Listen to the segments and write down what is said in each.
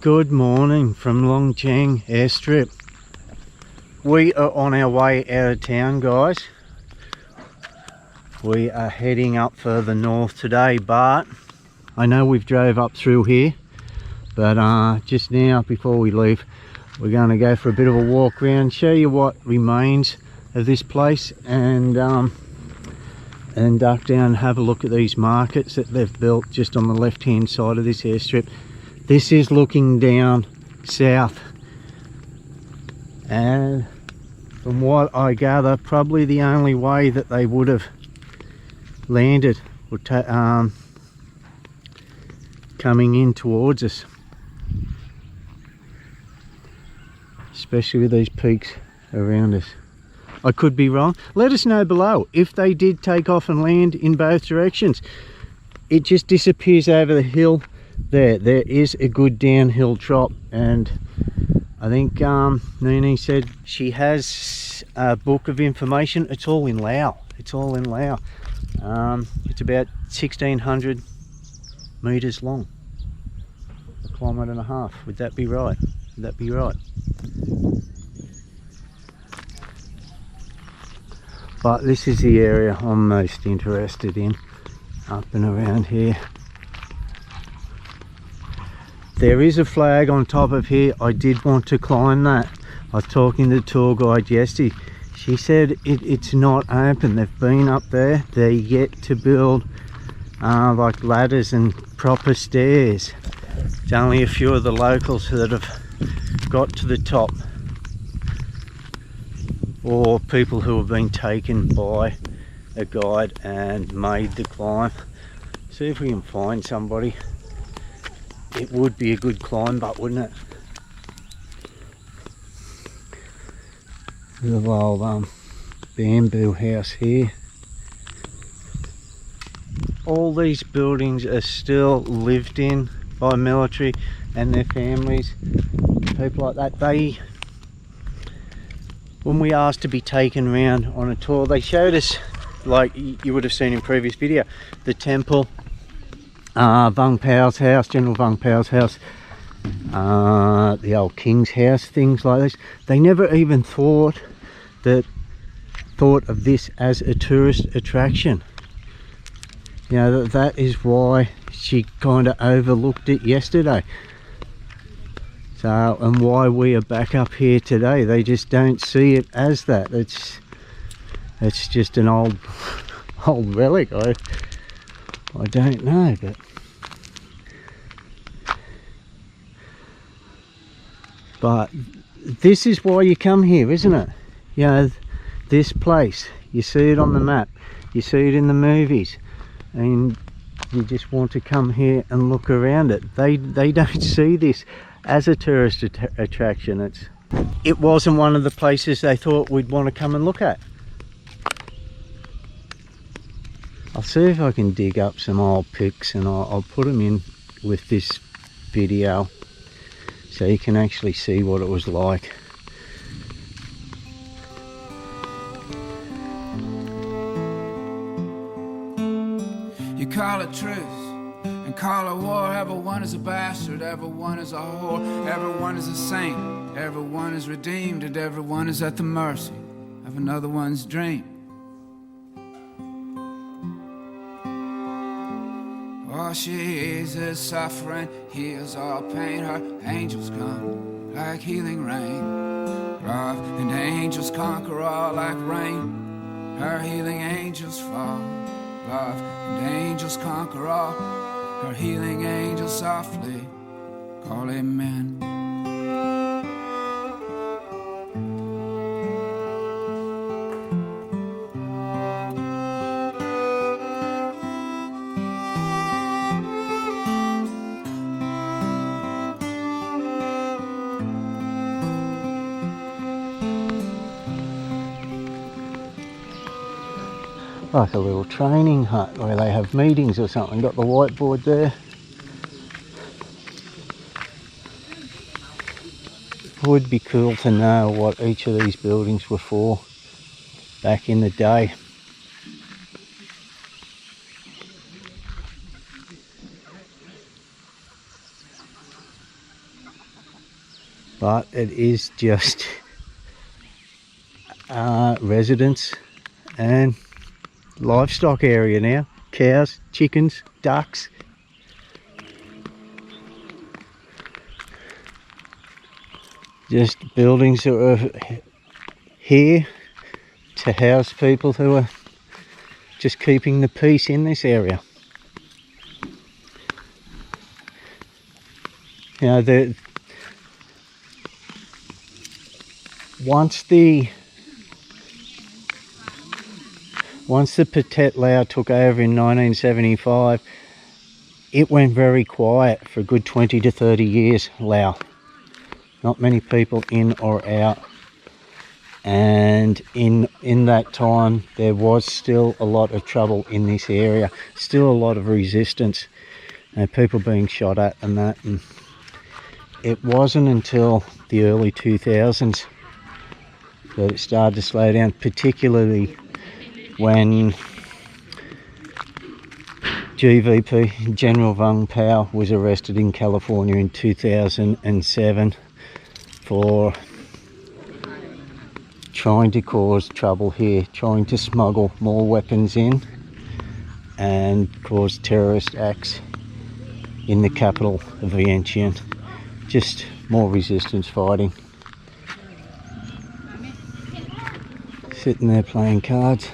Good morning from Long Tieng airstrip. We are on our way out of town, guys. We are heading up further north today, but I know we've drove up through here, but just now before we leave, we're going to go for a bit of a walk around, show you what remains of this place, and duck down and have a look at these markets that they've built just on the left hand side of this airstrip. This is looking down south, and from what I gather, probably the only way that they would have landed would coming in towards us, especially with these peaks around us. I could be wrong. Let us know below if they did take off and land in both directions. It just disappears over the hill there. There is a good downhill drop, and I think Neenee said she has a book of information. It's all in Lao. It's all in Lao. It's about 1,600 meters long, 1.5 kilometers. Would that be right? Would that be right? But this is the area I'm most interested in, up and around here. There is a flag on top of here. I did want to climb that. I was talking to the tour guide yesterday. She said it's not open. They've been up there. They're yet to build like ladders and proper stairs. It's only a few of the locals that have got to the top, or people who have been taken by a guide and made the climb. See if we can find somebody. It would be a good climb, but wouldn't it? Little old bamboo house here. All these buildings are still lived in by military and their families, people like that. They, when we asked to be taken around on a tour, they showed us, like you would have seen in previous video, the temple, Vung Pao's house, General Vung Pao's house, the old king's house, things like this. They never even thought of this as a tourist attraction. You know, that is why she kind of overlooked it yesterday. So, and why we are back up here today, they just don't see it as that. It's just an old relic. I don't know, but this is why you come here, isn't it? You know, this place, you see it on the map, you see it in the movies, and you just want to come here and look around it. They don't see this as a tourist attraction. It wasn't one of the places they thought we'd want to come and look at. I'll see if I can dig up some old pics, and I'll put them in with this video so you can actually see what it was like. You call it truth and call it war. Everyone is a bastard, everyone is a whore, everyone is a saint, everyone is redeemed, and everyone is at the mercy of another one's dream. All she is suffering, heals all pain. Her angels come like healing rain. Love and angels conquer all like rain. Her healing angels fall. Love and angels conquer all. Her healing angels softly call amen. Like a little training hut where they have meetings or something. Got the whiteboard there. Would be cool to know what each of these buildings were for back in the day. but it is just residents and livestock area now. Cows, chickens, ducks. Just buildings that are here to house people who are just keeping the peace in this area. You know, once the Pathet Lao took over in 1975, it went very quiet for a good 20 to 30 years, Lao. Not many people in or out. And in that time there was still a lot of trouble in this area, still a lot of resistance, and people being shot at and that. And it wasn't until the early 2000s that it started to slow down, particularly when GVP, General Vung Pao, was arrested in California in 2007 for trying to cause trouble here, trying to smuggle more weapons in and cause terrorist acts in the capital of Vientiane. Just more resistance fighting. Sitting there playing cards.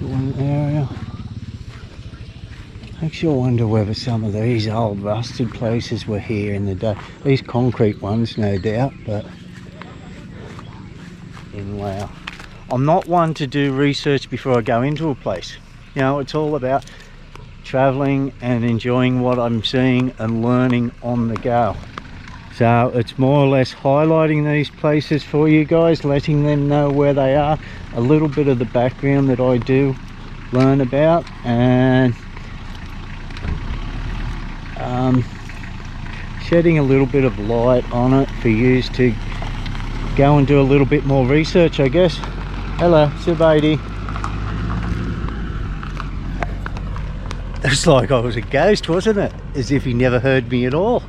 One area. Makes you wonder whether some of these old rusted places were here in the day. These concrete ones, no doubt, but in Laos. I'm not one to do research before I go into a place. You know, it's all about traveling and enjoying what I'm seeing and learning on the go. So it's more or less highlighting these places for you guys, letting them know where they are, a little bit of the background that I do learn about, and shedding a little bit of light on it for you to go and do a little bit more research, I guess. Hello, Subadi. It's like I was a ghost, wasn't it? As if he never heard me at all.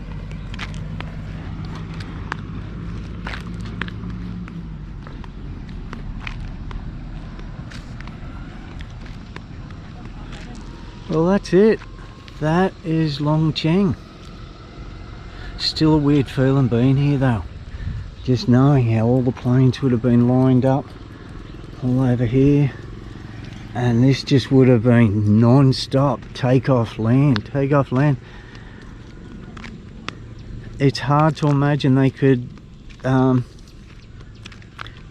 Well, that's it. That is Long Tieng. Still a weird feeling being here though. Just knowing how all the planes would have been lined up all over here. And this just would have been non-stop takeoff land. It's hard to imagine they could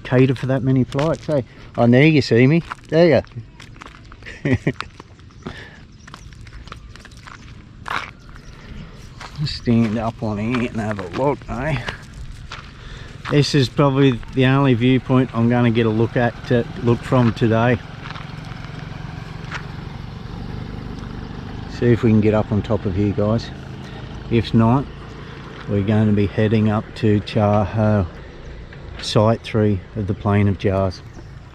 cater for that many flights. Hey, oh, there you see me. There you go. Stand up on here and have a look, eh? This is probably the only viewpoint I'm going to get a look from today. See if we can get up on top of here, guys. If not, we're going to be heading up to Cha Ho, Site 3 of the Plain of Jars.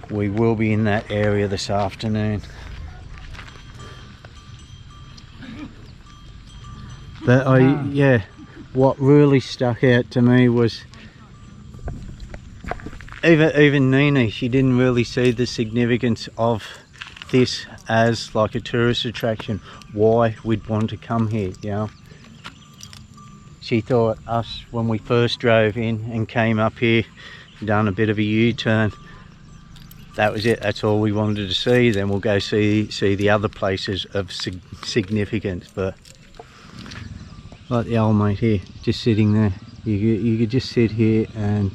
We will be in that area this afternoon. But yeah, what really stuck out to me was even Neenee, she didn't really see the significance of this as like a tourist attraction, why we'd want to come here, you know. She thought us, when we first drove in and came up here, done a bit of a U-turn, that was it, that's all we wanted to see. Then we'll go see the other places of significance. But like the old mate here, just sitting there, you could just sit here and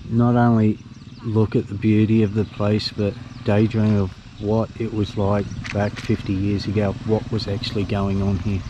not only look at the beauty of the place, but daydream of what it was like back 50 years ago, what was actually going on here.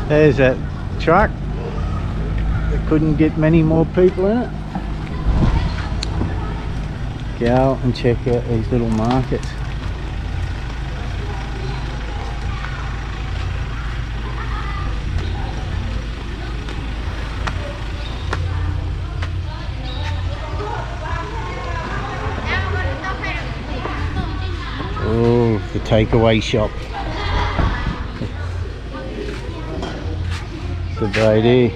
There's that truck. They couldn't get many more people in it. Go and check out these little markets. Oh, the takeaway shop. The lady.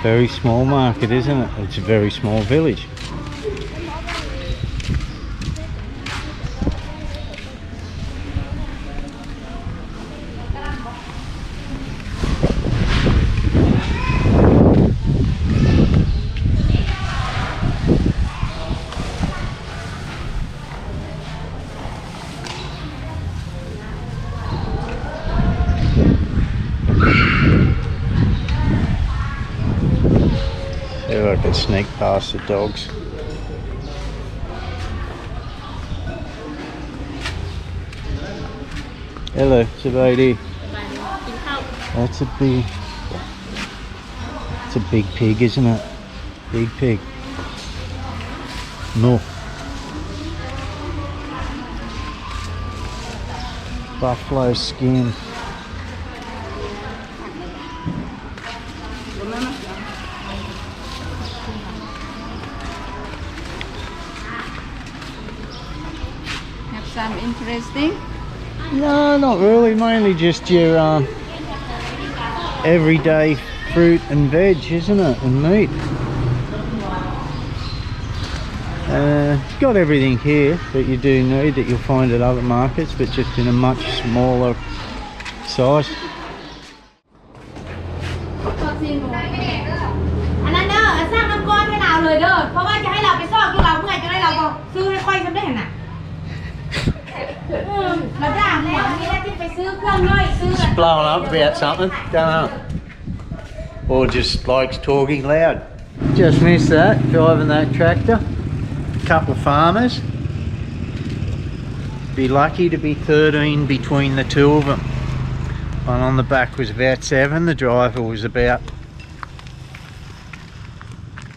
Very small market, isn't it? It's a very small village. I can sneak past the dogs. Hello, Sabadi. That's a big pig, isn't it? Big pig. No. Buffalo skin. Some interesting? No, not really. Mainly just your everyday fruit and veg, isn't it? And meat. Got everything here that you do need that you'll find at other markets, but just in a much smaller size. Just blowing up about something, don't know. Or just likes talking loud. Just missed that, driving that tractor. Couple of farmers. Be lucky to be 13 between the two of them. One on the back was about 7, the driver was about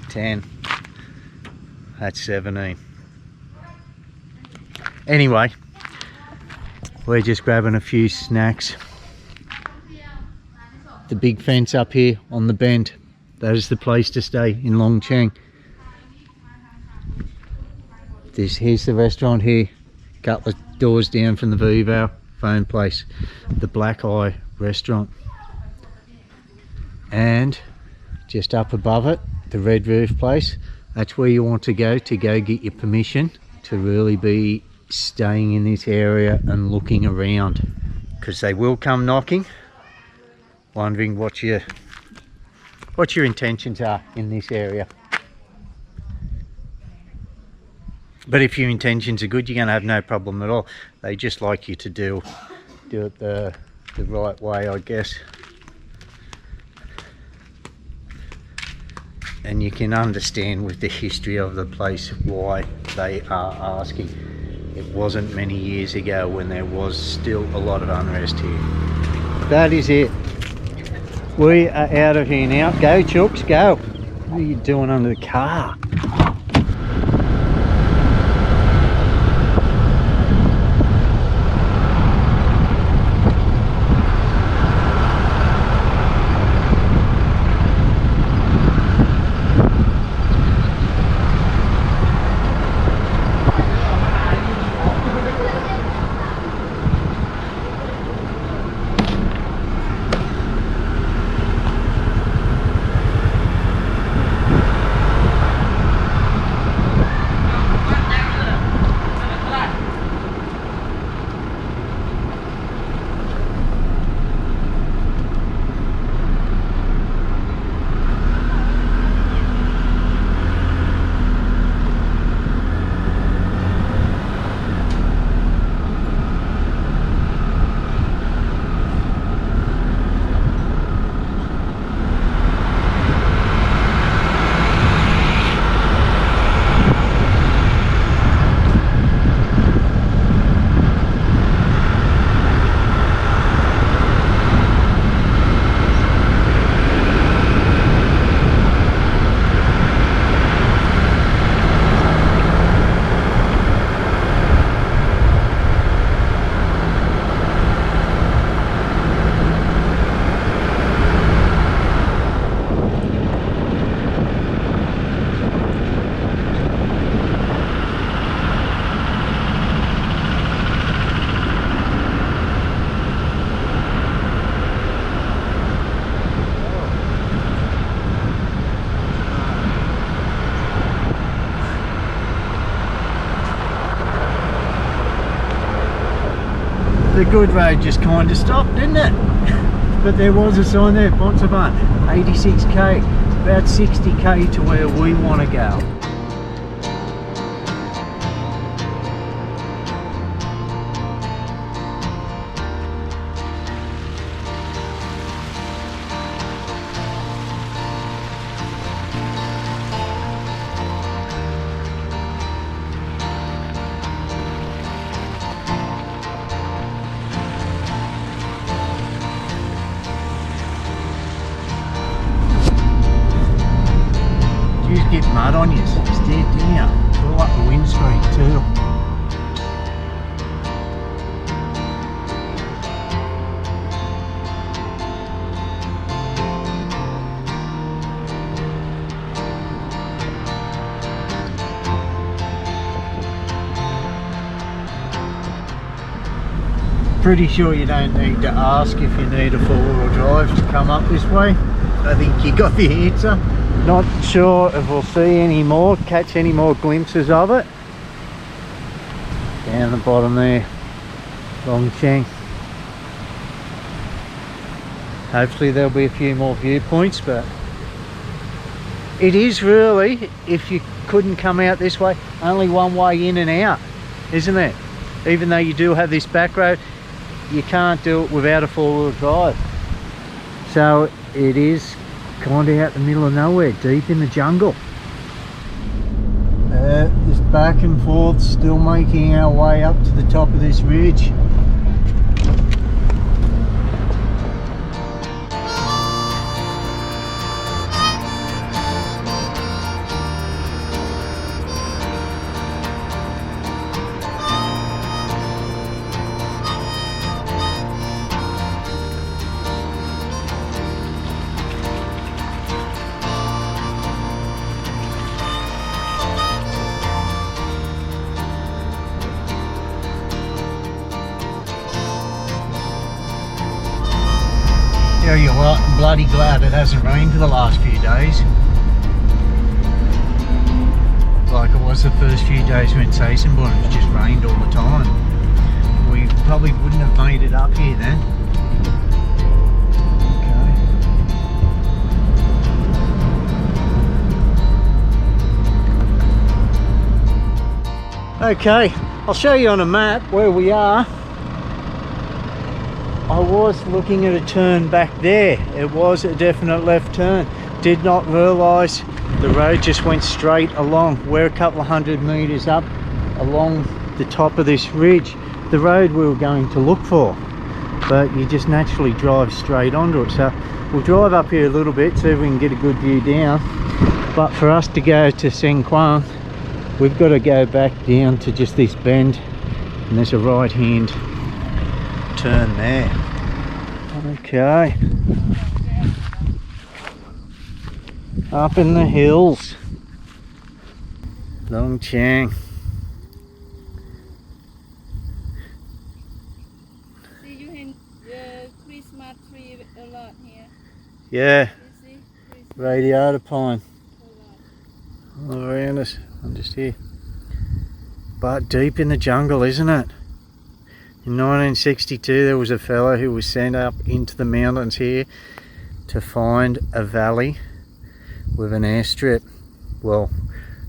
10. That's 17. Anyway, we're just grabbing a few snacks. The big fence up here on the bend, that is the place to stay in Long Tieng. Here's the restaurant here, a couple of doors down from the Vivo phone place, the Black Eye restaurant. And just up above it, the Red Roof place, that's where you want to go get your permission to really be staying in this area and looking around, because they will come knocking, wondering what your intentions are in this area. But if your intentions are good, you're going to have no problem at all. They just like you to do it the right way, I guess. And you can understand with the history of the place why they are asking. It wasn't many years ago when there was still a lot of unrest here. That is it. We are out of here now. Go, Chooks, go. What are you doing under the car? The good road just kind of stopped, didn't it? But there was a sign there, Bonsaban, 86k, about 60k to where we want to go. You just get mud on you, it's dead, didn't you? All up the windscreen too. Pretty sure you don't need to ask if you need a four-wheel drive to come up this way. I think you got the answer. Not sure if we'll see any more, catch any more glimpses of it. Down the bottom there, Long Tieng. Hopefully there'll be a few more viewpoints, but it is really, if you couldn't come out this way, only one way in and out, isn't it? Even though you do have this back road, you can't do it without a four-wheel drive. So it is kind of out the middle of nowhere, deep in the jungle. This back and forth, still making our way up to the top of this ridge. Tell you what, I'm bloody glad it hasn't rained for the last few days. Like it was the first few days when Seisenborn, it was just rained all the time. We probably wouldn't have made it up here then. Okay, I'll show you on a map where we are. I was looking at a turn back there. It was a definite left turn. Did not realise the road just went straight along. We're a couple of 100 metres up along the top of this ridge. The road we were going to look for, but you just naturally drive straight onto it. So we'll drive up here a little bit, see if we can get a good view down. But for us to go to Xiang Khouang, we've got to go back down to just this bend, and there's a right hand turn there. Okay, up in the hills, Long Tieng. See, you have the Christmas tree a lot here. Yeah, You see? radiata pine A lot. all around us. I'm just here, but deep in the jungle, isn't it? In 1962 there was a fellow who was sent up into the mountains here to find a valley with an airstrip, well,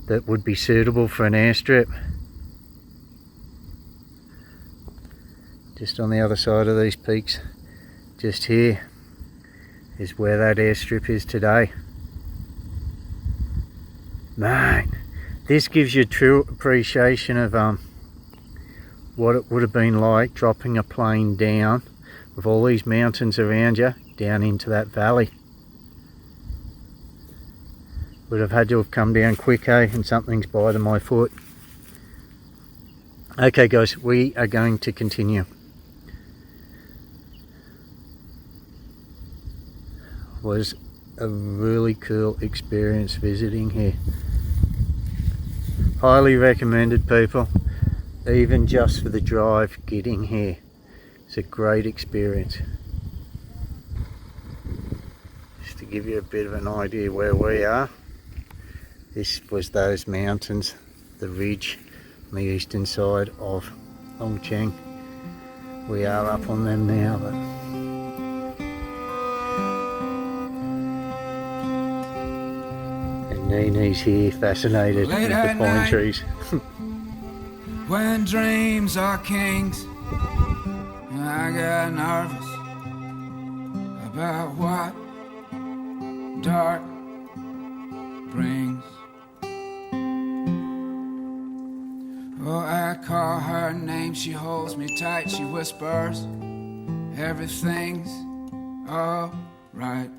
that would be suitable for an airstrip. Just on the other side of these peaks, just here, is where that airstrip is today. Man, this gives you a true appreciation of what it would have been like dropping a plane down with all these mountains around you down into that valley. Would have had to have come down quick, eh? And something's biting my foot. Okay guys, we are going to continue. Was a really cool experience visiting here. Highly recommended, people. Even just for the drive getting here, it's a great experience. Just to give you a bit of an idea where we are, this was those mountains, the ridge on the eastern side of Long Tieng. We are up on them now, but and Neenee's here, fascinated Late with the at pine night. trees. When dreams are kings, I get nervous about what dark brings. Oh, I call her name, she holds me tight, she whispers, everything's alright.